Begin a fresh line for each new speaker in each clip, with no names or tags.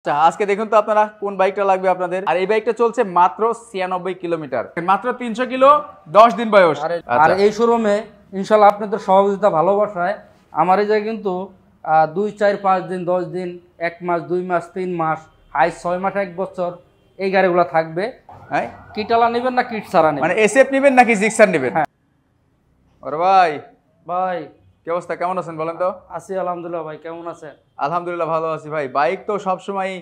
আচ্ছা, আজকে দেখুন তো আপনারা কোন বাইকটা লাগবে আপনাদের। আর এই বাইকটা চলছে মাত্র 96 কিলোমিটার, মাত্র 300 কিলো, 10 দিন বয়স।
আর এই শোরুমে ইনশাল্লাহ আপনাদের সহযোগিতা ভালোবাসায় আমার এই জায়গায় কিন্তু 2, 4, 5 দিন, 10 দিন, 1 মাস, 2 মাস, 3 মাস, হাই 6 মাস, 1 বছর এই গাড়িগুলো থাকবে।
হ্যাঁ,
কিটালা নেবেন না কিট ছাড়া নেবেন?
মানে এসএফ নেবেন নাকি জিক্সার নেবেন?
হ্যাঁ।
ওরে ভাই,
ভাই
কি অবস্থা, কেমন আছেন বলেন তো?
আছি আলহামদুলিল্লাহ। ভাই কেমন আছেন?
আলহামদুলিল্লাহ ভালো আছি ভাই। বাইক তো সবসময়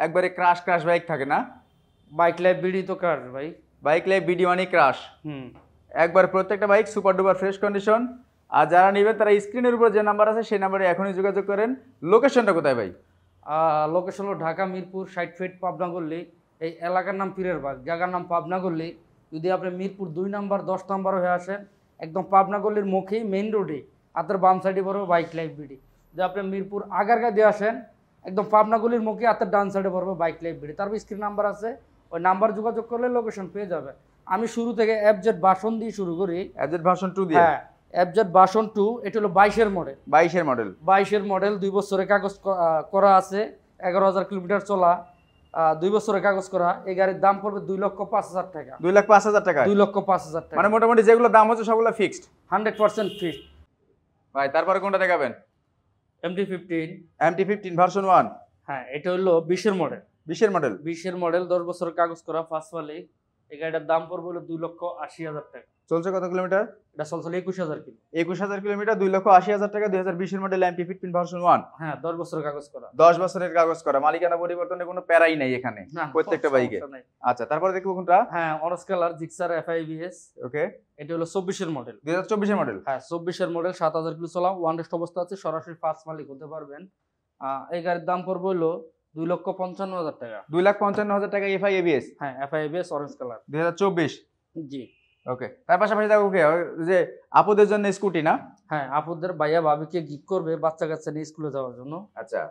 একবারে ক্রাশ ক্রাশ বাইক থাকে না?
বাইক লাইফ বিডি তো কার ভাই।
বাইক লাইফ বিডি মানে ক্রাশ। একবার প্রত্যেকটা bike super duper fresh condition. আর যারা নেবেন তারা স্ক্রিনের উপর যে নাম্বার আছে সেই নাম্বারে এখনই যোগাযোগ করেন। লোকেশনটা কোথায় ভাই?
লোকেশন হলো ঢাকা মিরপুর 60 ফিট পাবনা গল্লি। এই এলাকার নাম পীরের বাগ, জায়গার নাম পাবনা গল্লি। যদি আপনি মিরপুর 2 নাম্বার 10 নাম্বার হয়ে আসেন, একদম পাবনা গল্লির মুখেই মেইন রোডে হাতের বাম সাইডে পড়বে বাইক লাইফ বিডি। যদি আপনি মিরপুর আগারগা দিয়ে আসেন, একদম পাবনা গল্লির মুখে হাতের ডান সাইডে পড়বে বাইক লাইফ বিডি। তারপর স্ক্রিন নাম্বার আছে, ওই নাম্বার যোগাযোগ করলে লোকেশন পেয়ে যাবে। আমি শুরু থেকে এফজেড ভার্সন দিয়ে শুরু করি।
এফজেড ভার্সন 2 দিয়ে?
হ্যাঁ, এফজেড ভার্সন 2। এটা হলো 22-এর মডেল।
22-এর মডেল?
22-এর মডেল, 2 বছরের কাগজ করা আছে, 11,000 কিলোমিটার চলা, 2 বছরের কাগজ করা। এই গাড়ির দাম পড়বে 2,05,000 টাকা।
2,05,000 টাকা?
2,05,000 টাকা,
মানে মোটামুটি যেগুলো দাম হচ্ছে সবগুলো ফিক্সড?
100% ফিক্সড
ভাই। তারপরে কোনটা দেখাবেন?
MT-15।
MT-15 version 1?
হ্যাঁ, এটা হলো 20-এর মডেল।
20-এর মডেল?
20-এর মডেল, 10 বছরের কাগজ করা, ফার্স্ট মালিক। এই গাড়িটার দাম পড়বে হলো 2,80,000 টাকা।
চলছে কত কিলোমিটার?
এটা চলছে 21,000 কিলো।
21,000 কিলোমিটার, 2,80,000 টাকা। 2020-এর মডেল MT-15 ভার্সন 1?
হ্যাঁ, 10 বছরের কাগজ করা।
10 বছরের কাগজ করা। মালিকানা পরিবর্তনের কোনো প্যারাই নাই এখানে প্রত্যেকটা বাইকে? আচ্ছা, তারপরে দেখবো কোনটা?
হ্যাঁ, অরেঞ্জ কালার জিক্সার FIBS।
ওকে।
এটা হলো 24-এর মডেল।
2024-এর মডেল?
হ্যাঁ, 24-এর মডেল, 7,000 কিলো চলা, ওয়ান টেস্ট অবস্থা আছে, সরাসরি ফার্স্ট মালিক হতে পারবেন। এই গাড়ির দাম পড়বে হলো 2,55,000 টাকা।
2,55,000 টাকা FIBS?
হ্যাঁ, FIBS অরেঞ্জ কালার,
2024?
জি।
ওকে। তার পাশাপাশি দেখো কি যে আপুদের জন্য স্কুটি না?
হ্যাঁ, আপুদের ভাইয়া ভাবিকে গিফট করবে বাচ্চা কাচ্চা নিয়ে স্কুলে যাওয়ার জন্য।
আচ্ছা।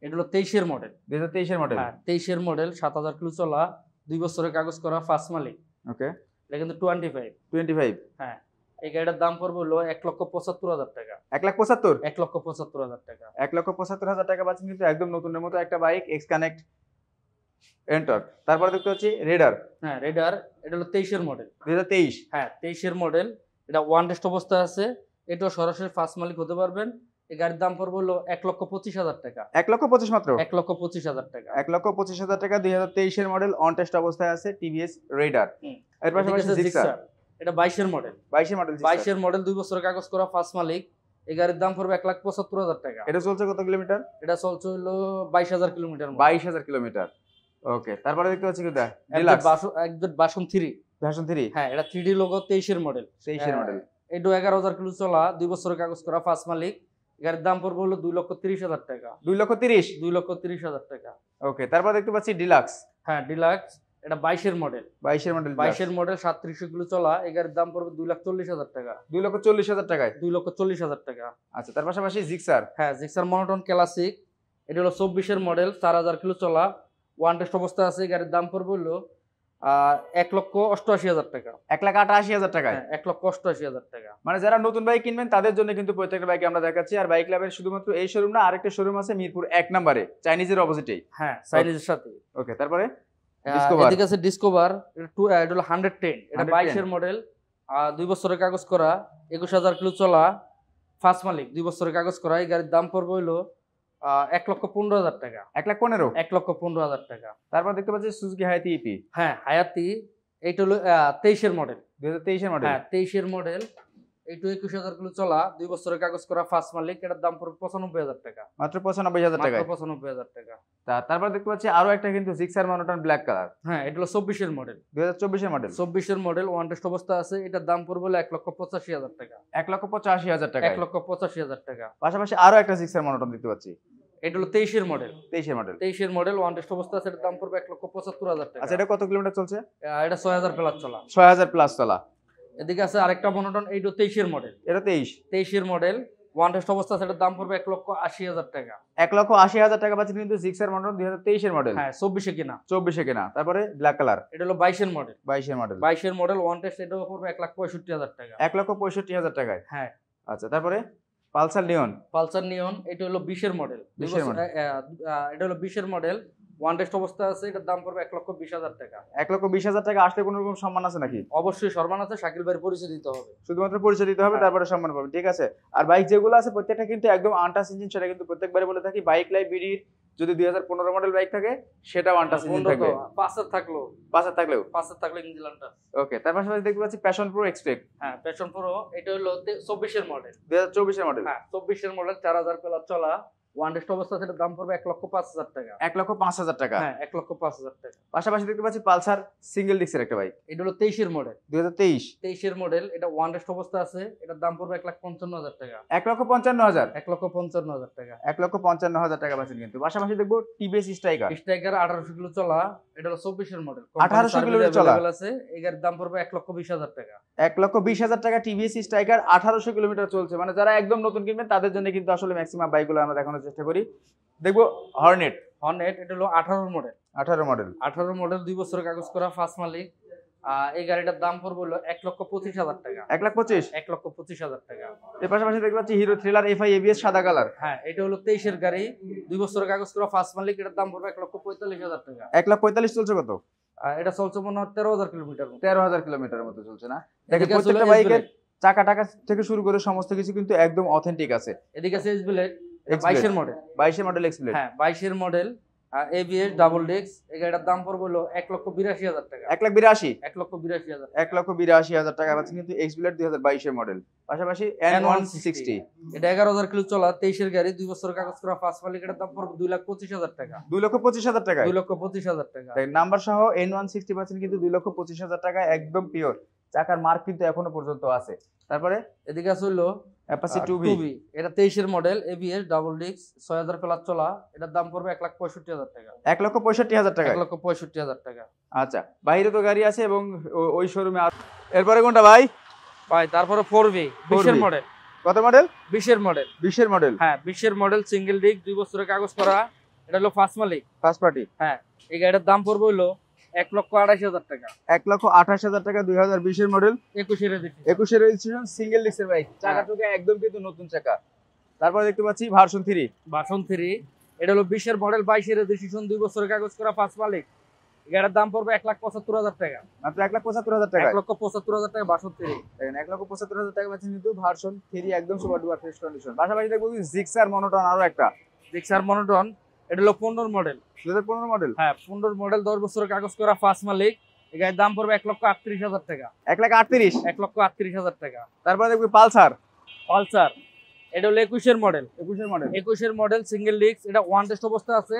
এটা হলো 23-এর মডেল।
2023-এর মডেল?
হ্যাঁ, 23-এর মডেল, 7,000 কিলো চলা, 2 বছরের কাগজ করা, ফার্স্ট মালিক।
ওকে।
এটা কিন্তু 25। হ্যাঁ, এই গাড়িটার দাম পড়বে হলো 1,75,000 টাকা।
1,75,000?
1,75,000 টাকা।
1,75,000 টাকা পাচ্ছেন কিন্তু একদম নতুনের মতো একটা বাইক, এক্স কানেক্ট এন্টর। তারপরে দেখতে হচ্ছে রেডার।
হ্যাঁ, রেডার, এটা হলো 23-এর মডেল।
2023?
হ্যাঁ, 23-এর মডেল। এটা ওয়ান টেস্ট অবস্থায় আছে। এটাও সরাসরি ফার্স্ট মালিক হতে পারবেন। এই গাড়ির দাম পড়বে হলো 1,25,000 টাকা।
1,25,000 মাত্র?
1,25,000 টাকা।
1,25,000 টাকা, 2023-এর মডেল, অন টেস্ট অবস্থায় আছে, টিভিএস রেডার। এর পাশাপাশি জিক্সার।
এটা 22-এর মডেল।
22-এর মডেল?
22-এর মডেল, 2 বছরের কাগজ করা, ফার্স্ট মালিক। এই গাড়ির দাম পড়বে 1,75,000 টাকা।
এটা চলছে কত কিলোমিটার?
এটা চলছে হলো 22,000 কিলোমিটার।
22,000 কিলোমিটার। ওকে। তারপরে দেখতে পাচ্ছি কি ডিলাক্স
ভার্সন 3।
ভার্সন 3?
হ্যাঁ, এটা 3D লোগো, 23-এর মডেল।
23-এর মডেল?
এটা 11,000 কিলো চলা, 2 বছরের কাগজ করা, ফার্স্ট মালিক। গাড়ির দাম পড়বে হলো 2,30,000 টাকা।
2,30,000?
2,30,000 টাকা।
ওকে। তারপর দেখতে পাচ্ছি ডিলাক্স।
হ্যাঁ, ডিলাক্স, এটা 22-এর মডেল।
22-এর মডেল?
22-এর মডেল, 3700 কিলো চলা। এই গাড়ির দাম পড়বে 2,40,000 টাকা।
2,40,000 টাকায়?
2,40,000 টাকা।
আচ্ছা। তার পাশাপাশি জিক্সার।
হ্যাঁ, জিক্সার মনোটন ক্লাসিক। এটা হলো 24-এর মডেল, 4,000 কিলো চলা, ওয়ান টেস্ট অবস্থা আছে। এই গাড়ির দাম পড়বে হলো 1,88,000 টাকা।
1,88,000 টাকায়?
1,88,000 টাকা।
মানে যারা নতুন বাইক কিনবেন তাদের জন্য কিন্তু প্রত্যেকটা বাইকে আমরা দেখাচ্ছি। আর বাইক ল্যাবের শুধুমাত্র এই শোরুম না, আরেকটা শোরুম আছে মিরপুর 1 নম্বরে, চাইনিজের অপোজিটেই।
হ্যাঁ, চাইনিজের সাথে।
ওকে। তারপরে
এদিকে আছে ডিসকভার। এটা হলো 110। এটা 22-এর মডেল, 2 বছরের কাগজ করা, 21,000 কিলো চলা, ফার্স্ট মালিক, 2 বছরের কাগজ করা। এই গাড়ির দাম পড়বে হলো 1,15,000 টাকা।
1,15,000?
1,15,000 টাকা।
তারপর দেখতে পাচ্ছি সুজুকি হায়াতি ইপি।
হ্যাঁ, হায়াতি। এইটা হলো 23-এর মডেল।
2023-এর মডেল?
হ্যাঁ, 23-এর মডেল। এইটা 21,000 কিলো চলা, 2 বছরের কাগজ করা, ফার্স্ট মালিক। এটার দাম পড়বে 95,000 টাকা।
মাত্র 95,000 টাকা?
95,000 টাকা।
তারপর দেখতে পাচ্ছি আরো একটা কিন্তু জিক্সার মনোটন ব্ল্যাক কালার।
হ্যাঁ, এটা হলো 24-এর মডেল।
2024-এর মডেল?
24-এর মডেল, ওয়ান টেস্ট অবস্থা আছে। এটার দাম পড়বে হলো 1,85,000 টাকা।
1,85,000 টাকা?
1,85,000 টাকা।
পাশাপাশি আরো একটা জিক্সার মনোটন দেখতে পাচ্ছি।
এটা হলো 23-এর মডেল।
23-এর মডেল?
23-এর মডেল, ওয়ান টেস্ট অবস্থা আছে। এটার দাম পড়বে 1,75,000 টাকা।
আচ্ছা। এটা কত কিলোমিটার চলছে?
এটা 6,000 প্লাস চলা।
6,000 প্লাস চলা।
এদিকে আছে আরেকটা মনোটন, এইটা 23-এর মডেল।
এটা
23-এর মডেল, ওয়ান টেস্ট অবস্থা আছে। এটার দাম পড়বে 1,80,000 টাকা।
1,80,000 টাকা পাচ্ছেন কিন্তু জিক্সার মনোটন 2023-এর মডেল।
হ্যাঁ, 24-এ কেনা।
24-এ কেনা। তারপরে ব্ল্যাক কালার?
এটা হলো 22-এর মডেল।
22-এর মডেল?
22-এর মডেল, ওয়ান টেস্ট। এটাও পড়বে 1,65,000 টাকা।
1,65,000 টাকায়?
হ্যাঁ।
আচ্ছা। তারপরে পালসার নিয়ন?
পালসার নিয়ন, এটা হলো 20-এর মডেল।
20-এর মডেল?
এটা হলো 20-এর মডেল, ওয়ান টেস্ট অবস্থা আছে, এটার দাম পড়বে 1,20,000 টাকা।
1,20,000 টাকা আসলে কোনো রকম সম্মান আছে নাকি?
অবশ্যই সম্মান আছে, শাকিল ভাইয়ের পরিচয় দিতে হবে।
শুধুমাত্র পরিচয় দিতে হবে, তারপরে সম্মান পাবেন, ঠিক আছে। আর বাইক যেগুলো আছে প্রত্যেকটা কিন্তু একদম আনটাচ ইঞ্জিন, সেটা কিন্তু প্রত্যেকবারে বলে থাকি। বাইক লাইফ বিডির যদি 2015 মডেল বাইক থাকে সেটাও আনটাচ ইঞ্জিন থাকবে,
পাঁচের থাকলেও ইঞ্জিন আনটাচ।
ওকে, তার পাশাপাশি দেখতে পাচ্ছি প্যাশন প্রো এক্সপেক্ট।
হ্যাঁ, প্যাশন প্রো এটা হলো 24 এর মডেল।
2024 এর মডেল।
হ্যাঁ, 24 এর মডেল, 4000 প্লাস চলা, ওয়ান টেস্ট অবস্থা, সেটার দাম পড়বে 1,05,000 টাকা।
1,05,000 টাকা।
হ্যাঁ, 1,05,000 টাকা।
পাশাপাশি দেখতে পাচ্ছি পালসার সিঙ্গেল ডিস্কের একটা বাইক।
এটা হলো 23 এর মডেল।
2023
এর মডেল, এটা ওয়ান টেস্ট অবস্থা আছে, এটার দাম পড়বে 1,55,000 টাকা।
1,55,000।
1,55,000 টাকা।
1,55,000 টাকা পাচ্ছেন কিন্তু। পাশাপাশি দেখবো টিভিএস স্ট্রাইকার।
1800 কিলো চলা, এটা হলো 24 এর মডেল।
1800 কিলোমিটার চলা
আছে, এই গাড়ির দাম পড়বে 1,20,000 টাকা।
1,20,000 টাকা টিভিএস স্ট্রাইকার, 1800 কিলোমিটার চলছে। মানে যারা একদম নতুন কিনবেন তাদের জন্য কিন্তু আসলে ম্যাক্সিমাম বাইকগুলো আমরা দেখানোর চেষ্টা করি। দেখবো হর্নেট।
এটা হলো 18 মডেল। 18 মডেল, 2 বছরের কাগজ করা, ফার্স্ট মালিক। এই গাড়িটার দাম পড়বে হলো 1,25,000 টাকা।
1,25,000
টাকা।
এর পাশাপাশি দেখতে পাচ্ছি হিরো থ্রিলার এফআই এবিএস সাদা কালার।
হ্যাঁ, এটা হলো 23 এর গাড়ি, 2 বছরের কাগজ করা, ফার্স্ট মালিক, এটার দাম পড়বে 1,45,000 টাকা।
1,45,000 চলছে কত?
এটা চলছে মনে হয় 13,000 কিলোমিটার।
13,000 কিলোমিটারের মতো চলছে না? দেখেন প্রত্যেকটা বাইকের চাকা টাকা থেকে শুরু করে সমস্ত কিছু কিন্তু একদম অথেন্টিক আছে।
এদিকে আছে এক্সব্লেড, 22 এর মডেল।
22 এর মডেল এক্সব্লেড।
হ্যাঁ, 22 এর মডেল, এবিএস ডাবল ডিস্ক। এই গাড়িটার দাম পড়বে হলো 1,82,000 টাকা।
1,82,000।
1,82,000।
1,82,000 টাকা পাচ্ছেন কিন্তু এক্সব্লেড 2022 এর মডেল। পাশাপাশি N160,
এটা 11,000 কিলো চলা, 23 এর গাড়ি, 2 বছরের কাগজ করা, ফার্স্ট মালিক, এটার দাম পড়বে 2,25,000 টাকা।
2,25,000 টাকা।
2,25,000 টাকা।
তাই নাম্বার সহ N160 পাচ্ছেন কিন্তু 2,25,000 টাকা, একদম পিওর। চাকার মার্ক কিন্তু এখনো পর্যন্ত আছে। তারপরে
এদিকে আছে হলো
অ্যাপাচি 2V।
এটা 23 এর model, ABS double disc, 6000 plus চলা, এটার দাম পড়বে 1,65,000 টাকা।
1,65,000 টাকা।
1,65,000 টাকা।
আচ্ছা, বাইরে তো গাড়ি আছে এবং ওই শোরুমে। এরপরে কোনটা ভাই?
তারপরে 4V 20 এর মডেল।
কত মডেল?
20 এর মডেল।
20 এর মডেল।
হ্যাঁ, 20 এর মডেল, সিঙ্গেল ডিস্ক, 2 বছরের কাগজ করা, এটা হলো ফার্স্ট মালিক,
ফার্স্ট পার্টি।
হ্যাঁ, এই গাড়ির দাম পড়বে হলো 1,28,000 টাকা।
1,28,000 টাকা, 2020 এর মডেল,
21 এর
রেজিস্ট্রেশন, সিঙ্গেল ডিস্কের বাইক। চাকা টুকা একদম কিন্তু নতুন চাকা। তারপর দেখতে পাচ্ছি ভার্সন 3।
এটা হলো 20 এর মডেল, 22 এর রেজিস্ট্রেশন, 2 বছরের কাগজ করা, ফার্স্ট মালিক। এই গাড়ির দাম পড়বে 1,75,000 টাকা।
মাত্র 1,75,000 টাকা।
1,75,000 টাকা ভার্সন 3।
দেখেন 1,75,000 টাকা পাচ্ছেন কিন্তু ভার্সন 3, একদম সুপার ডুপার ফ্রেশ কন্ডিশন। পাশাপাশি দেখবো জিক্সার মনোটন, আরো একটা
জিক্সার মনোটন। এটা হলো 15 মডেল।
2015 মডেল।
হ্যাঁ, 15 মডেল, 10 বছরের কাগজ করা, ফার্স্ট মালিক। এই গাড়ির দাম পড়বে 1,38,000 টাকা।
1,38,000।
1,38,000 টাকা।
তারপর দেখবো পালসার।
এটা হলো 21 এর মডেল। 21 এর মডেল, সিঙ্গেল ডিস্ক, এটা ওয়ান টেস্ট অবস্থা আছে।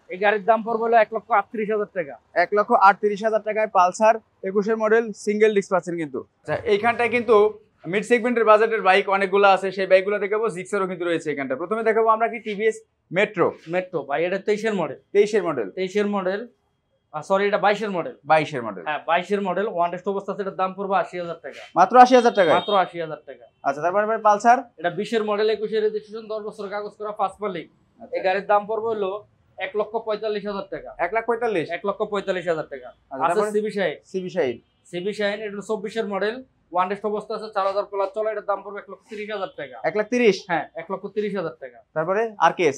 এই গাড়ির দাম পড়বে হলো 1,38,000 টাকা।
1,38,000 টাকায় পালসার 21 এর মডেল, সিঙ্গেল ডিস্ক পাচ্ছেন কিন্তু। আচ্ছা, এইখানটায় কিন্তু মিড সেগমেন্টের বাজেটের বাইক অনেকগুলো আছে, সেই বাইকগুলো দেখাবো। জিক্সারও কিন্তু রয়েছে এখানটা। প্রথমে দেখাবো আমরা কি টিভিএস মেট্রো।
ভাই, এটা 23 এর মডেল।
23 এর মডেল।
সরি, এটা 22 এর মডেল।
22 এর মডেল।
হ্যাঁ, 22 এর মডেল, ওয়ান টেস্ট অবস্থা আছে, এটার দাম পড়বে 80,000 টাকা।
মাত্র 80,000 টাকা।
মাত্র 80,000 টাকা।
আচ্ছা, তারপরে পালসার।
এটা 20 এর মডেল, 21 এর রেজিস্ট্রেশন, 10 বছরের কাগজ করা, ফার্স্ট মালিক। এই গাড়ির দাম পড়বে হলো 1,45,000 টাকা।
1,45,000।
1,45,000 টাকা।
আচ্ছা,
আছে সিবি শাইন। এটা 24 এর মডেল, ওয়ান টেস্ট অবস্থা আছে, 4000 প্লাস চলা, এটার দাম পড়বে 1,30,000 টাকা।
1,30,000।
হ্যাঁ, 1,30,000 টাকা।
তারপরে আরকেএস।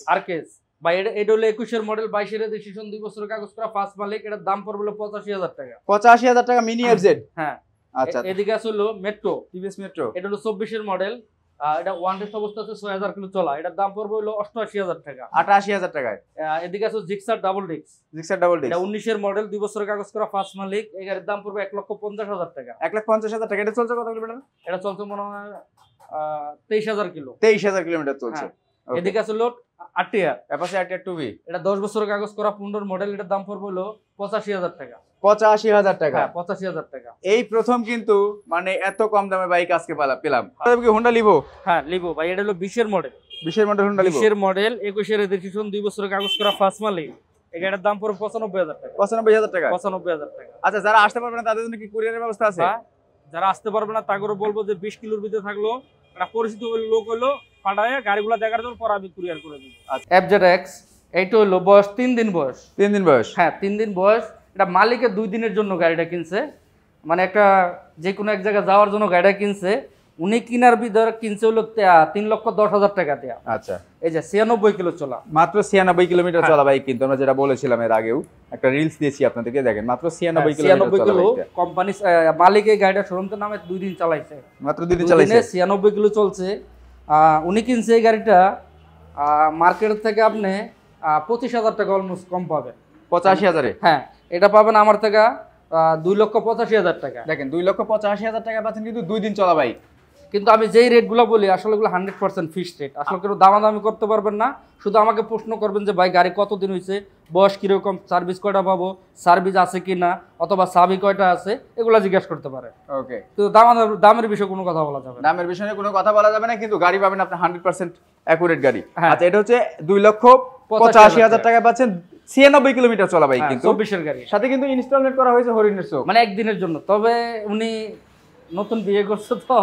ভাই, এটা হলো 21 এর মডেল, 22 এর রেজিস্ট্রেশন, 2 বছরের কাগজ করা, ফার্স্ট মালিক। এটার দাম পড়বে হলো 85,000 টাকা।
85,000 টাকা মিনি এফজেড।
হ্যাঁ।
আচ্ছা,
এদিকে আছে হলো মেট্রো,
টিভিএস মেট্রো।
এটা হলো 24 এর মডেল, এটা ওয়ান টেস্ট অবস্থা আছে, 6000 কিলো চলা, এটার দাম পড়বে হলো 88,000 টাকা।
88,000 টাকায়।
এদিকে আছে জিক্সার ডাবল ডিস্ক।
এটা
19 এর মডেল, 2 বছরের কাগজ করা, ফার্স্ট মালিক। এই গাড়ির দাম পড়বে 1,50,000 টাকা।
1,50,000 টাকা। এটা চলছে কত কিলোমিটার?
এটা চলছে মনে হয় 23,000 কিলো।
23,000 কিলোমিটার চলছে।
এদিকে আছে load RTR,
Apache RTR 2V।
এটা 10 বছরের কাগজ করা, 15 মডেল, এটার দাম পড়বে হলো 85,000 টাকা।
85,000 টাকা।
হ্যাঁ, 85,000 টাকা।
এই প্রথম কিন্তু মানে এত কম দামে বাইক আজকে পেলাম। তবে কি হোন্ডা লিভো?
হ্যাঁ, লিভো। ভাই, এটা হলো 20 এর মডেল।
20 এর মডেল হোন্ডা লিভো।
20 এর মডেল, 21 এর রেজিস্ট্রেশন, 2 বছরের কাগজ করা, ফার্স্ট মালিক। এই গাড়ির দাম পড়বে 95,000 টাকা।
95,000 টাকা।
95,000 টাকা।
আচ্ছা, যারা আসতে পারবে না তাদের জন্য কি কুরিয়ারের ব্যবস্থা আছে?
যারা আসতে পারবে না তাদেরও বলবো যে 20 কিলোর ভিতরে থাকলো, একটা পরিচিত লোক হলো, পাঠায় গাড়িগুলো দেখার জন্য, পর আমি কুরিয়ার করে দিব। FZX, এইটা হলো বয়স 3 দিন বয়স।
3 দিন বয়স।
হ্যাঁ, 3 দিন বয়স। এটা মালিকের 2 দিনের জন্য গাড়িটা কিনছে, মানে একটা যে কোনো এক জায়গায় যাওয়ার জন্য গাড়িটা কিনছে। উনি কিনার ভিতর কিনছে হলো 3,10,000 টাকা দেয়া।
আচ্ছা,
এই যে 96 কিলো চলা,
মাত্র 96 কিলোমিটার চলা বাইক কিন্তু আমরা যেটা বলেছিলাম এর আগেও একটা রিলস দিয়েছি আপনাদেরকে, দেখেন মাত্র 96 কিলোমিটার
96
চলা
কিলো।
বাইকটা
কোম্পানি মালিক এই গাড়িটা শোরুমতে নামে 2 দিন চালাইছে,
মাত্র 2 দিন চালাইছে।
96 কিলো চলছে। উনি কিনছে এই গাড়িটা মার্কেট থেকে আপনি 25,000 টাকা অলমোস্ট কম পাবেন।
85,000 এ?
হ্যাঁ, এটা পাবেন আমার থেকে 2,85,000 টাকা।
দেখেন 2,85,000 টাকা পাচ্ছেন কিন্তু 2 দিন চলা বাইক।
কিন্তু আমি যেই রেটগুলো বলি আসলে এগুলো 100% ফিক্সড রেট, আসলে কেউ দামাদামি করতে পারবেন না। শুধু আমাকে প্রশ্ন করবেন যে ভাই গাড়ি কতদিন হয়েছে, বয়স কীরকম, সার্ভিস কয়টা পাবো, সার্ভিস আছে কি না, অথবা চাবি কয়টা আছে, এগুলো জিজ্ঞেস করতে পারে।
ওকে,
তো দামের বিষয়ে কোনো কথা বলা যাবে না।
দামের বিষয়ে কোনো কথা বলা যাবে না, কিন্তু গাড়ি পাবেন আপনি 100% অ্যাকুরেট গাড়ি।
হ্যাঁ।
আচ্ছা, এটা হচ্ছে 2,85,000 টাকা পাচ্ছেন, 96 কিলোমিটার চলা বাইক কিন্তু
24-এর গাড়ি,
সাথে কিন্তু ইনস্টলমেন্ট করা হয়েছে হরিণের চোখ।
মানে একদিনের জন্য। তবে উনি নতুন বিয়ে করছে তো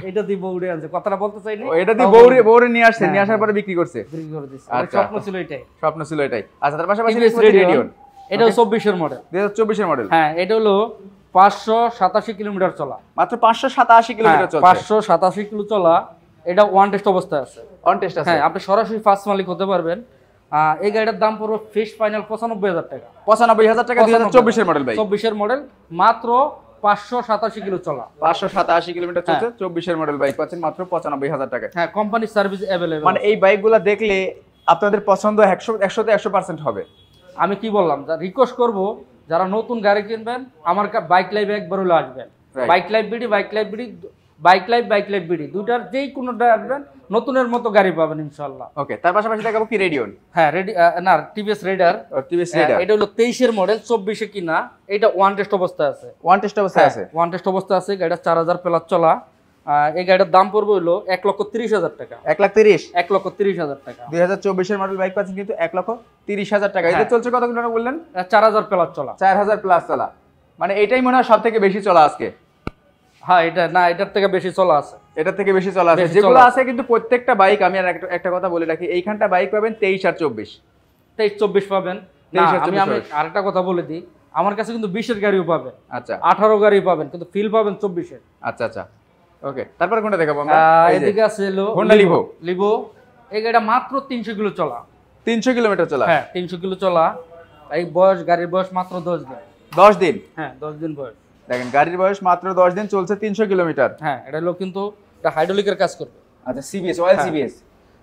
এটা দিয়ে বউরে আনছে, কথাটা বলতে চাইনি।
এটা দিয়ে বউরে নিয়ে আসছে, নিয়ে আসার পরে বিক্রি করছে,
বিক্রি করে দিচ্ছে।
আচ্ছা।
স্বপ্ন ছিল এটাই,
স্বপ্ন ছিল এটাই। আচ্ছা, তার পাশাপাশি
রেডিয়ন, এটা 24-এর মডেল।
2024 এর মডেল।
হ্যাঁ, এটা হলো 587 কিলোমিটার চলা,
মাত্র 587 কিলোমিটার চলছে।
587 কিলো চলা। এটা ওয়ান টেস্ট অবস্থায় আছে।
অন টেস্ট আছে?
হ্যাঁ, আপনি সরাসরি ফার্স্ট মালিক হতে পারবেন। এই গাড়িটার দাম পড়বে ফিক্সড ফাইনাল 95,000 টাকা।
95,000 টাকা 2024 এর মডেল বাইক।
24-এর মডেল, মাত্র 587 কিলো চলা।
587 কিলোমিটার চলছে, 24 এর মডেল বাইক পাচ্ছেন মাত্র 95,000 টাকা।
হ্যাঁ, কোম্পানির সার্ভিস অ্যাভেলেবল।
মানে এই বাইকগুলো দেখলে আপনাদের পছন্দ 100 তে 100% হবে।
আমি কি বললাম, রিকোয়েস্ট করব যারা নতুন গাড়ি কিনবেন আমার বাইক লাইভ একবার হলে আসবেন।
Right.
বাইক লাইভ বিডি দুটার যেই কোনোটা আসবেন, নতুনের মতো গাড়ি পাবেন ইনশাআল্লাহ।
ওকে, তার পাশাপাশি দেখাবো কি রেডিয়ন।
হ্যাঁ, না টিভিএস রেডার।
টিভিএস রেডার,
এটা হলো 23-এর মডেল, 24-এ কিনা। এটা ওয়ান টেস্ট অবস্থায় আছে।
ওয়ান টেস্ট অবস্থায় আছে?
ওয়ান টেস্ট অবস্থায় আছে। গাড়িটা 4,000 প্লাস চলা। এই গাড়িটার দাম পড়বে হলো 1,30,000 টাকা।
1,30,000?
1,30,000 টাকা।
2024 এর মডেল বাইক পাচ্ছেন কিন্তু 1,30,000 টাকা। এটা চলছে কত কিলোমিটার বললেন?
4,000 প্লাস চলা।
4,000 প্লাস চলা, মানে এটাই মনে হয় সব থেকে বেশি চলা আজকে।
হ্যাঁ, এটা না, এটার থেকে বেশি চলা আছে।
এটার থেকে বেশি চলা আছে
বেশি
যেগুলো
চলা
আছে। কিন্তু প্রত্যেকটা বাইক আমি আর একটা কথা বলে রাখি, এইখানটা বাইক পাবেন 23 আর 24।
23-24 পাবেন।
23 আর
আমি
24
আরেকটা কথা বলে দিই, আমার কাছে কিন্তু 20-এর গাড়িও পাবেন,
আচ্ছা
18 গাড়ি পাবেন, কিন্তু ফিল পাবেন 24-এর।
আচ্ছা আচ্ছা, ওকে। তারপরে কোনটা দেখাবো আমরা? এই যে
এদিকে আছে
Honda Livo।
লিভো। এই গাড়িটা মাত্র 300 কিলো চলা।
300 কিলোমিটার চলা?
হ্যাঁ, 300 কিলো চলা। এই গাড়ির বয়স মাত্র 10 দিন।
10 দিন?
হ্যাঁ, 10 দিন বয়স।
দেখেন গাড়ির বয়স মাত্র 10 দিন, চলছে 300 কিলোমিটার।
হ্যাঁ, এটা হলো কিন্তু এটা হাইড্রোলিকের কাজ করবে।
আচ্ছা, সিবিএস, অয়েল
হ্যাঁ।
সিবিএস।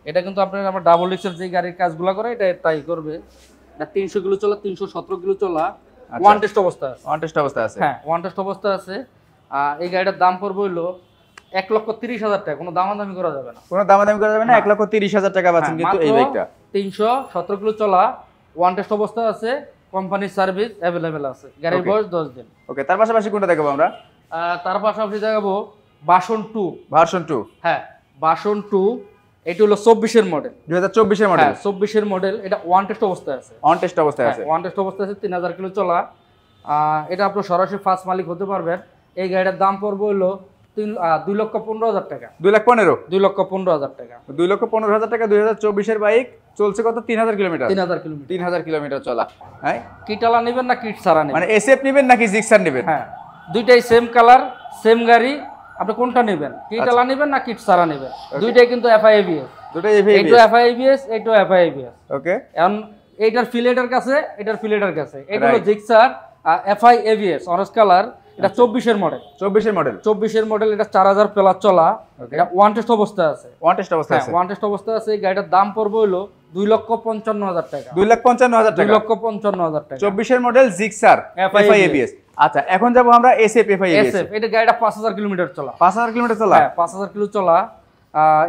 এটা কিন্তু আপনার আমার ডাবল ডিক্সের যে গাড়ির কাজগুলো করে এটা তাই করবে। এটা 300 কিলো চলা, 317 কিলো চলা। ওয়ান টেস্ট অবস্থা আছে।
অন টেস্ট অবস্থা আছে?
হ্যাঁ, ওয়ান টেস্ট অবস্থা আছে। এই গাড়িটার দাম পড়বে হলো 1,30,000 টাকা। কোনো দামাদামি করা যাবে না।
কোনো দামাদামি করা যাবে না। 1,30,000 টাকা পাচ্ছেন কিন্তু এই বাইকটা।
317 কিলো চলা, ওয়ান টেস্ট অবস্থা আছে, কোম্পানির সার্ভিস অ্যাভেলেবেল আছে। গাড়ির
Okay.
বয়স 10 দিন।
ওকে, তার পাশাপাশি কোনটা দেখাবো আমরা?
তার পাশাপাশি দেখাবো ভার্সন 2।
ভার্সন 2?
হ্যাঁ, ভার্সন 2। এটি হলো 24-এর মডেল।
2024 এর মডেল?
হ্যাঁ, 24-এর মডেল। এটা ওয়ান টেস্ট অবস্থায় আছে।
অন টেস্ট অবস্থায় আছে?
ওয়ান টেস্ট অবস্থায় আছে, 3,000 কিলো চলা। এটা আপনি সরাসরি ফার্স্ট মালিক হতে পারবেন। এই গাড়িটার দাম পড়বে হলো 2,15,000 টাকা।
2,15,000?
2,15,000 টাকা।
2,15,000 টাকা 2024 এর বাইক, চলছে কত? 3,000 কিলোমিটার?
3,000 কিলোমিটার।
3,000 কিলোমিটার চলা। হ্যাঁ,
কিটালা নেবেন না কিট ছাড়া নেবেন?
মানে এসএফ নেবেন নাকি জিক্সার নেবেন?
হ্যাঁ, দুইটাই সেম কালার, সেম গাড়ি। আপনি কোনটা নেবেন? কিটালা নেবেন না কিট ছাড়া নেবেন? দুইটাই কিন্তু এফআইএবিএস।
দুটোই
এইটো
এফআইএবিএস?
এফআইএবিএস, এইটো এফআইএবিএস।
ওকে,
এখন এইটার ফিলেটার কাছে, এটার ফিলেটার কাছে। এটা হলো
Right.
Gixxer FI ABS orange colour. এটা 24-এর মডেল।
24 এর মডেল?
24-এর মডেল। এটা 4,000 প্লাস চলা।
Okay.
এটা ওয়ান টেস্ট অবস্থায় আছে।
ওয়ান টেস্ট অবস্থায় আছে?
ওয়ান টেস্ট অবস্থায় আছে। এই গাড়িটার দাম পড়বে হলো 2,55,000 টাকা।
2,55,000 টাকা?
2,55,000 টাকা।
24 এর মডেল জিক্সার এফআইএবিএস। আচ্ছা, এখন যাব আমরা এসএফ এফআইএবিএস।
এসএফ। এটা গাড়িটা 5,000 কিলোমিটার চলা।
5,000 কিলোমিটার চলা?
হ্যাঁ, 5,000 কিলো চলা।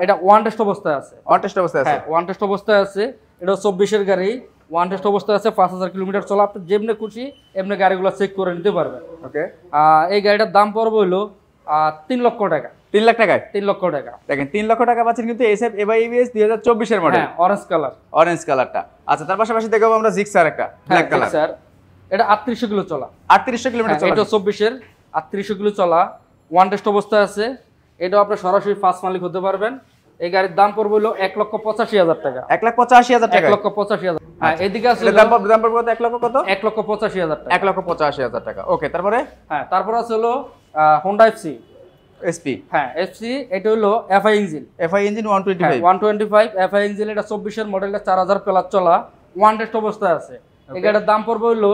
এটা ওয়ান টেস্ট অবস্থায় আছে।
অন টেস্ট অবস্থায় আছে?
হ্যাঁ, ওয়ান টেস্ট অবস্থায় আছে। এটা 24-এর গাড়ি, ওয়ান টেস্ট অবস্থায় আছে, 5,000 কিলোমিটার চলা। আপনি যেমনি খুশি এমনি গাড়িগুলো চেক করে নিতে পারবেন।
ওকে,
এই গাড়িটার দাম পড়বে হলো 3 লক্ষ টাকা।
3 লাখ টাকায়?
3 লক্ষ টাকা।
দেখেন 3 লক্ষ টাকা পাচ্ছেন কিন্তু এসএফ এফআইএবিএস 2024 এর মডেল।
হ্যাঁ, অরেঞ্জ কালার।
অরেঞ্জ কালারটা। আচ্ছা, তার পাশাপাশি দেখাবো আমরা জিক্সার একটা ব্ল্যাক কালার।
স্যার, এটা 3800 কিলো চলা।
3800 কিলোমিটার চলা?
এটা 24-এর, 3800 কিলো চলা, ওয়ান টেস্ট অবস্থায় আছে। এটাও আপনি সরাসরি ফার্স্ট মালিক হতে পারবেন। এই গাড়ির দাম পড়বে হলো 1,85,000 টাকা।
1,85,000 টাকা?
1,85,000। হ্যাঁ, এদিকে আছে
দাম পড়বে কত? 1 লক্ষ কত?
1,85,000 টাকা।
1,85,000 টাকা। ওকে, তারপরে?
হ্যাঁ, তারপর আছে হলো হোন্ডা এফসি।
এসপি।
হ্যাঁ এফসি, এটা হলো FI engine.
FI engine 125।
125 FI engine, এটা 24 এর মডেলটা, 4000 প্লাস চলা, ওয়ান টেস্ট অবস্থায় আছে। এই গাড়ির দাম পড়বে হলো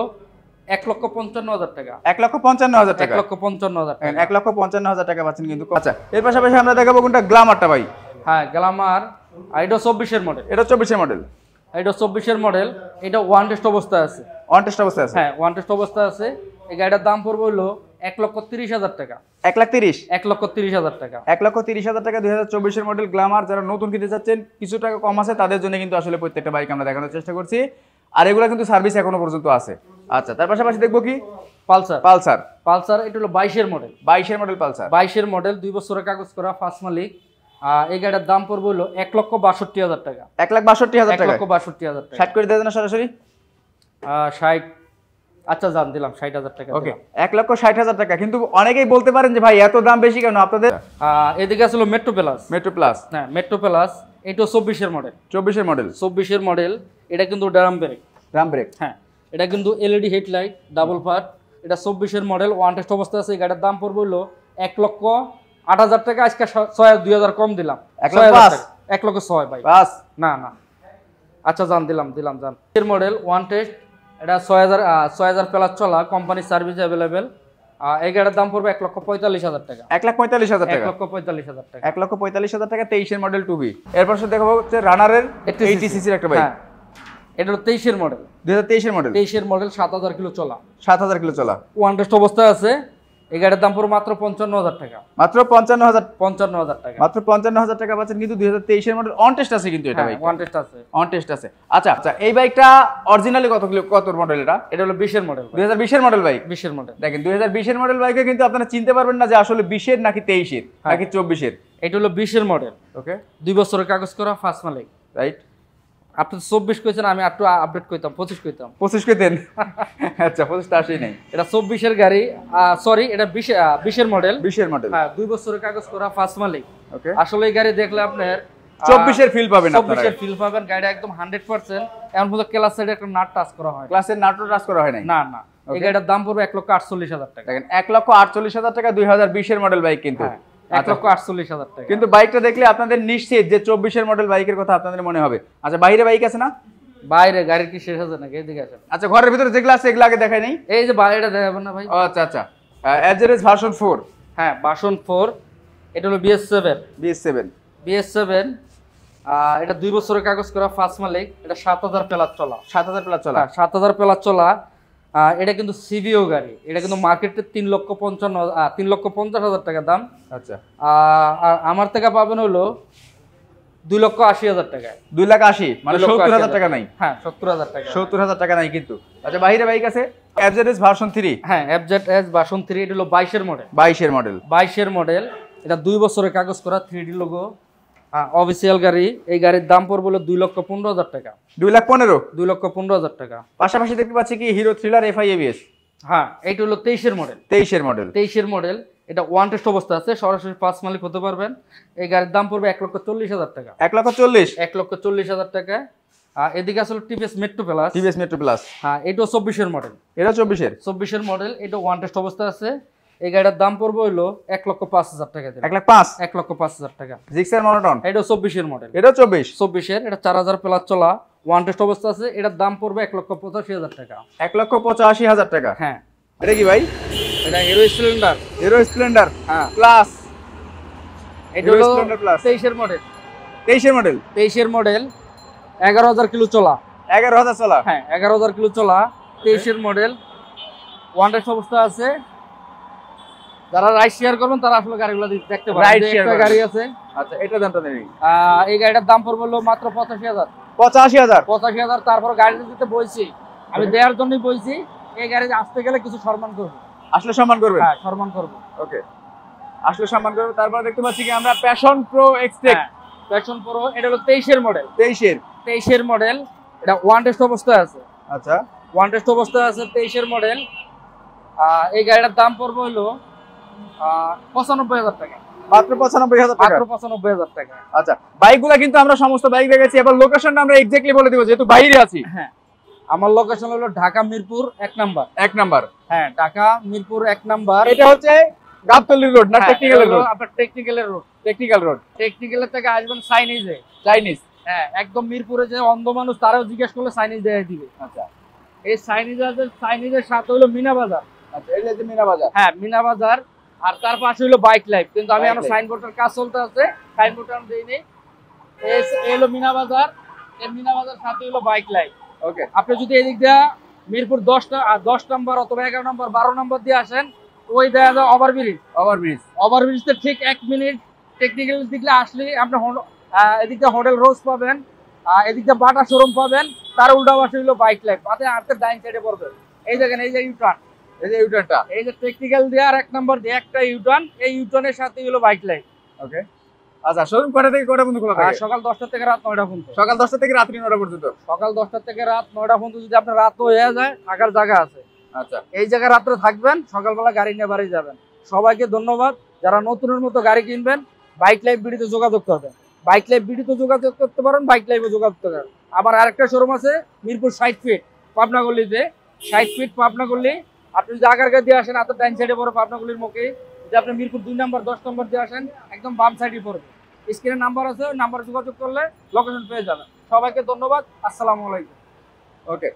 1,55,000 টাকা।
1,55,000 টাকা।
1,55,000 টাকা।
1,55,000 টাকা পাচ্ছেন কিন্তু। আচ্ছা, এর পাশাপাশি আমরা দেখাবো কোনটা, গ্ল্যামারটা ভাই।
হ্যাঁ গ্ল্যামার, এটা 24 এর মডেল।
এটা 24 এর মডেল।
এটা 24 এর মডেল, এটা ওয়ান টেস্ট অবস্থায় আছে।
অন টেস্ট অবস্থায় আছে।
হ্যাঁ ওয়ান টেস্ট অবস্থায় আছে। এই গাড়িটার দাম পড়বে হলো 1,30,000 টাকা।
1,30,000।
1,30,000 টাকা।
1,30,000 টাকা 2024 এর মডেল গ্ল্যামার। যারা নতুন কিনতে চাচ্ছেন, কিছু টাকা কম আছে, তাদের জন্য কিন্তু আসলে প্রত্যেকটা বাইক আমরা দেখানোর চেষ্টা করছি। আর এগুলো কিন্তু সার্ভিস এখনো পর্যন্ত আছে। আচ্ছা, তার পাশাপাশি দেখবো কি,
পালসার।
পালসার।
পালসার এটা হলো 22 এর মডেল।
22 এর মডেল পালসার।
22 এর মডেল, 2 বছরের কাগজ করা, ফার্স্ট মালিক। এই গাড়ির দাম পড়বে হলো 1,62,000 টাকা।
1,62,000 টাকা।
1,62,000 টাকা।
60 করে দিয়ে দেন সরাসরি।
60, আচ্ছা জান দিলাম 60,000 টাকা।
ওকে, 1,60,000 টাকা। কিন্তু অনেকেই বলতে পারেন যে ভাই এত দাম বেশি কেন আপনাদের?
এদিকে আসলে মেট্রো প্লাস।
Metro plus.
হ্যাঁ মেট্রো প্লাস, এটা 24 এর মডেল।
24 এর মডেল।
24 এর মডেল, এটা কিন্তু ড্রাম ব্রেক।
রাম ব্রেক।
হ্যাঁ এটা কিন্তু এলইডি হেডলাইট, ডাবল পার্ট। এটা 24 এর মডেল, ওয়ান টেস্ট অবস্থা আছে। এই গাড়ির দাম পড়বে হলো 1,08,000 টাকা। আজকে 2,000 কম দিলাম। 1,06,000 ভাই।
বাস।
না না, আচ্ছা জান দিলাম জান। এর মডেল ওয়ান টেস্ট, এটা 6,000 প্লাস চলা, কোম্পানি সার্ভিস অ্যাভেলেবেল। এই গাড়ির দাম পড়বে 1,45,000 টাকা।
1,45,000 টাকা।
1,45,000 টাকা।
1,45,000 টাকা 23 এর মডেল 2B। এরপর সাথে দেখাবো হচ্ছে রানারের 80 সিসির একটা বাইক।
হ্যাঁ এটা হলো 23 এর মডেল।
2023 এর মডেল।
23 এর মডেল, 7,000 কিলো চলা,
7,000 কিলো চলা,
ওয়ান টেস্ট অবস্থায় আছে। এই গাড়ির দাম পড়বে মাত্র 55,000 টাকা।
মাত্র 55,000।
55,000 টাকা।
মাত্র 55,000 টাকা পাচ্ছেন কিন্তু 2023 এর মডেল। অন টেস্ট আছে কিন্তু এটা বাইক।
ওয়ান টেস্ট আছে।
অন টেস্ট আছে। আচ্ছা আচ্ছা, এই বাইকটা অরিজিনালি কত মডেল এটা?
এটা হলো 20 এর মডেল।
2020 এর মডেল বাইক।
20 এর মডেল।
দেখেন 2020 এর মডেল বাইকে কিন্তু আপনারা চিনতে পারবেন না যে আসলে 20 এর নাকি 23 এর নাকি 24 এর।
এটা হলো 20 এর মডেল।
ওকে,
2 বছরের কাগজ করা, ফার্স্ট মালিক।
রাইট।
আপনি 24 কইছেন, আমি একটু আপডেট কইতাম 25 কইতাম।
25 কে দেন। আচ্ছা, 25 টা আসেই নাই।
এটা 24 এর গাড়ি, সরি এটা 20 এর মডেল।
20 এর মডেল।
হ্যাঁ 2 বছরের কাগজ করা, ফার্স্ট মালিক।
ওকে,
আসলে এই গাড়ি দেখলে আপনার
24 এর ফিল পাবেন আপনারা।
24 এর ফিল পাবেন। গাড়িটা একদম 100%। এমন পর্যন্ত ক্লাস সাইডে একটা নাট টাচ করা হয়,
ক্লাসের নাটক টাচ করা হয় নাই।
না না। এই গাড়িটার দাম পড়বে 1,48,000 টাকা।
দেখেন 1,48,000 টাকা 2020 এর মডেল বাইক কিন্তু।
1,48,000 টাকা।
কিন্তু বাইকটা দেখলে আপনাদের নিশ্চিত যে 24 এর মডেল বাইকের কথা আপনাদের মনে হবে। আচ্ছা, বাইরে বাইক আছে না?
বাইরে গাড়ির কি শেষ আছে নাকি? এদিকে আসেন।
আচ্ছা, ঘরের ভিতরে যেগুলো আছে এগুলো আগে দেখাই নেই।
এই যে বাইরেটা দেখাবেন না ভাই?
ও আচ্ছা আচ্ছা, এজেরেস ভার্সন 4।
হ্যাঁ ভার্সন 4। এটা হলো BS7।
BS7।
BS7, এটা 2 বছরের কাগজ করা, ফার্স্ট মালিক। এটা 7,000 প্লাস চলা।
7,000 প্লাস চলা।
7,000 প্লাস চলা। এটা কিন্তু সিভিও গাড়ি। এটা কিন্তু মার্কেটে 3,50,000 টাকা দাম।
আচ্ছা,
আর আমার থেকে পাবেন হলো 2,80,000 টাকায়।
2,80,000 মানে 70,000 টাকা নাই।
হ্যাঁ 70,000 টাকা।
70,000 টাকা নাই কিন্তু। আচ্ছা, বাইরে বাইক আছে এজেরেস ভার্সন 3।
হ্যাঁ FZS ভার্সন 3। এটা হলো 22 এর মডেল।
22 এর মডেল।
22 এর মডেল। এটা 2 বছরের কাগজ করা, 3D লোগো, অফিসিয়াল গাড়ি। এই গাড়ির দাম পড়বে হলো 2,15,000 টাকা।
2,15,000।
2,15,000 টাকা।
পাশাপাশি দেখতে পাচ্ছি কি হিরো থ্রিলার FI ABS।
হ্যাঁ এটা হলো 23 এর মডেল।
23 এর মডেল।
23 এর মডেল। এটা ওয়ান টেস্ট অবস্থা আছে, সরাসরি ফার্স্ট মালিক হতে পারবেন। এই গাড়ির দাম পড়বে 1,40,000 টাকা।
1,40,000।
1,40,000 টাকা। এদিকে আসলে TVS metro plus.
TVS metro plus.
হ্যাঁ এটাও 24 এর মডেল।
এটা 24 এর।
24 এর মডেল। এটা ওয়ান টেস্ট অবস্থা আছে। এই গাড়ির দাম পড়বে হলো 1,05,000 টাকা।
1,05,000।
1,05,000 টাকা।
Gixxer monotone.
এটাও 24 এর মডেল।
এটা 24।
24 এর। এটা 4,000 প্লাস চলা, ওয়ান টেস্ট অবস্থা আছে। এটার দাম পড়বে 1,85,000 টাকা।
1,85,000 টাকা।
হ্যাঁ
এটা কি ভাই?
এটা হিরো স্প্লেন্ডার।
হিরো স্প্লেন্ডার
হ্যাঁ
প্লাস।
এটা
Hero
হলো
Splendor Plus।
23 এর মডেল।
23 এর মডেল।
23 এর মডেল, 11,000 কিলো চলা।
11,000 চলা।
হ্যাঁ 11,000 কিলো চলা, 23 এর মডেল, ওয়ান টেস্ট অবস্থা আছে। যারা রাইড শেয়ার করবেন তারা আসলে গাড়িগুলো দেখতে পারেন।
Ride
যে
share
একটা
করবেন।
গাড়ি আছে।
আচ্ছা, এটা দামটা নেই।
এই গাড়িটার দাম পড়বে হলো মাত্র 85,000।
85,000।
85,000। তারপর গাড়িটা দিতে বলছি, আমি দেওয়ার জন্যই বলছি। এই গাড়ি আসতে গেলে কিছু সম্মান করবো।
আসলে সম্মান করবেন।
হ্যাঁ সম্মান করবো।
ওকে, আসলে সম্মান করবে। তারপর দেখতে পাচ্ছি কি আমরা passion pro Xtec.
Passion pro, এটা হলো 23 এর মডেল।
23 এর।
23 এর মডেল। এটা ওয়ান টেস্ট অবস্থায় আছে।
আচ্ছা,
ওয়ান টেস্ট অবস্থায় আছে, 23 এর মডেল। এই গাড়িটার দাম পড়বে হলো 95,000 টাকা।
মাত্র 95,000 টাকা।
মাত্র 95,000 টাকা।
আচ্ছা, বাইকগুলো কিন্তু আমরা সমস্ত বাইক দেখেছি। এবার লোকেশনটা আমরা এক্স্যাক্টলি বলে দিব যেহেতু বাইরে আছি।
হ্যাঁ আমার লোকেশন হলো ঢাকা মিরপুর 1 নাম্বার।
1 নাম্বার।
হ্যাঁ ঢাকা মিরপুর 1 নাম্বার।
এটা হচ্ছে গাবতলী রোড না টেকনিক্যাল রোড?
আপনার টেকনিক্যালের রোড।
টেকনিক্যাল রোড,
টেকনিক্যালের থেকে আসবেন চাইনিজে।
চাইনিজ।
হ্যাঁ, একদম মিরপুরে যে অন্ধ মানুষ তারাও জিজ্ঞেস করলে চাইনিজ দেখাই দিবে।
আচ্ছা
এই চাইনিজের সাথে হলো মিনা বাজার।
আচ্ছা, এই যে মিনা বাজার।
হ্যাঁ, মিনা বাজার। আর তার পাশে হলো বাইক লাইফ, কিন্তু আমি
Bike
আমার
Life।
সাইনবোর্ডের কাজ চলতে আছে, সাইনবোর্ড আমি দেইনি। এই হলো মিনা বাজার, এই মিনা বাজার সাথে হলো বাইক লাইফ।
ওকে,
আপনি যদি এদিক দিয়ে মিরপুর 10 নম্বর অথবা 11 নম্বর 12 নম্বর দিয়ে আসেন, ওই দেখা যায় ওভারব্রিজ।
ওভারব্রিজ।
ওভারব্রিজতে ঠিক 1 মিনিট টেকনিক্যাল দিকে আসলে আপনি এদিক দিয়ে হোটেল রোজ পাবেন, এদিক দিয়ে বাটা শোরুম পাবেন, তার উল্টা পাশে হলো বাইক লাইফ। হাতে হাতের ডাইন সাইডে পড়বে। এই দেখেন, এই যে ইউটার্ন,
এই যে ইউটারটা।
এই যে টেকনিক্যাল দিয়ে আর 1 নম্বর দিয়ে একটা ইউটার্ন, এই ইউটার্নের সাথে হলো বাইক লাইফ।
ওকে, আচ্ছা শোরুম কটা থেকে কটা পর্যন্ত খোলা থাকে?
সকাল 10টা থেকে রাত 9টা পর্যন্ত।
সকাল 10টা থেকে রাত্রি 9টা পর্যন্ত।
সকাল 10টা থেকে রাত 9টা পর্যন্ত। যদি আপনার রাত হয়ে যায়, থাকার জায়গা আছে।
আচ্ছা,
এই জায়গায় রাত্রে থাকবেন, সকালবেলা গাড়ি নিয়ে বাড়ি যাবেন। সবাইকে ধন্যবাদ। যারা নতুনের মতো গাড়ি কিনবেন, বাইক লাইফ বিডিতে যোগাযোগ করবেন। বাইক লাইফ বিডিতে যোগাযোগ করতে পারেন, বাইক লাইফে যোগাযোগ করতে পারেন। আবার আরেকটা শোরুম আছে মিরপুর 60 ফিট পাবনা গল্লিতে। 60 ফিট পাবনা গল্লি। আপনি যদি আগারগা দিয়ে আসেন, হাতের ডাইন সাইডে পড়ে পাবনা গল্লির মুখে। যদি আপনি মিরপুর 2 নম্বর 10 নম্বর দিয়ে আসেন, একদম বাম সাইডে পড়বে। স্ক্রিনে নাম্বার আছে, ওই নাম্বারে যোগাযোগ করলে লোকেশন পেয়ে যাবেন। সবাইকে ধন্যবাদ। আসসালামু আলাইকুম।
ওকে।